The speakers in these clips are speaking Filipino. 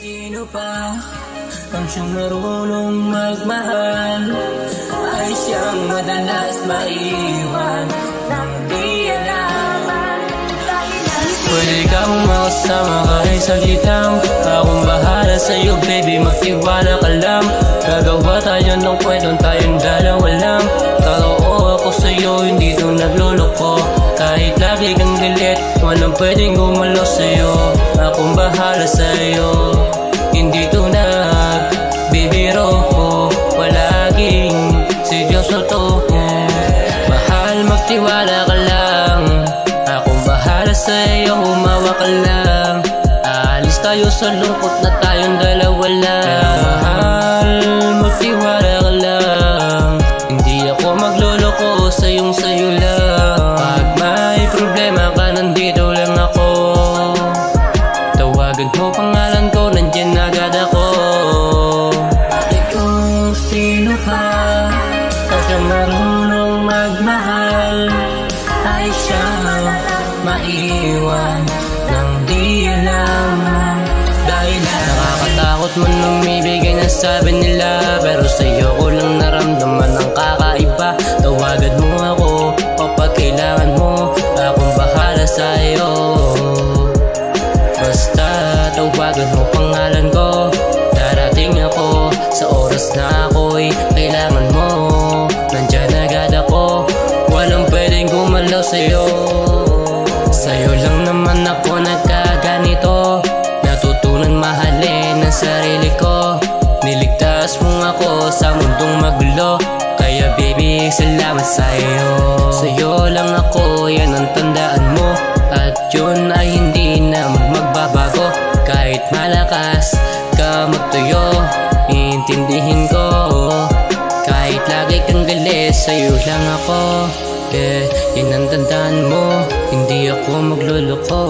Sino pa ang siyang marunong magmahal ay siyang madalas maiwan nang di alam. Pwede kang makasama kahit salitang akong bahala sa'yo baby, magtiwala ka lang. Gagawa tayo ng kwentong tayong dalawa lang. Totoo ako sa'yo, hindi to nagluloko. Kahit lagi kang galit, walang pwedeng gumalaw sa'yo. Akong bahala sa'yo, hindi to nagbibiro ko. Palaging seryoso to. Mahal, magtiwala ka lang. Akong bahala sa'yo, humawa ka lang. Aalis tayo sa lungkot na tayong dalawa lang. Mahal, magtiwala ka lang. Hindi ako magloloko, sayo lang. Pag may problema ka, nandito lang ako. Tawagan mo pangalan ko, nandyan agad ako. Bakit kung sino ka ang siyang marunong magmahal ay siyang maiwan nang di alam. Dahil nakakatakot man lumibigay na sabi nila, pero sa'yo ko lang naramdaman ang kakaiba. Tawagan mo ako kapag kailangan mo, akong bahala sa'yo. Basta tawagan mo pangalan ko, darating ako sa oras na ako'y kailangan mo. Nandyan agad ako, walang pwedeng gumalaw sa'yo. Sa'yo lang naman ako nagkaganito, natutunan mahalin ang sarili ko. Niligtas mo ako sa mundong magulo, kaya baby salamat sa'yo. Sa'yo lang ako, yan ang tandaan mo. At yun ay hindi na magbabago. Kahit malakas ka magtuyo, iintindihin ko. Kahit lagi kang galit, sa'yo lang ako. Yun ang tandaan mo, hindi ako magluloko.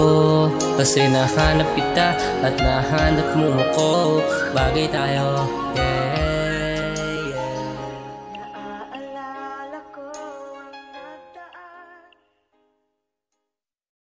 Kasi nahanap kita at nahanap mo ako. Bagay tayo,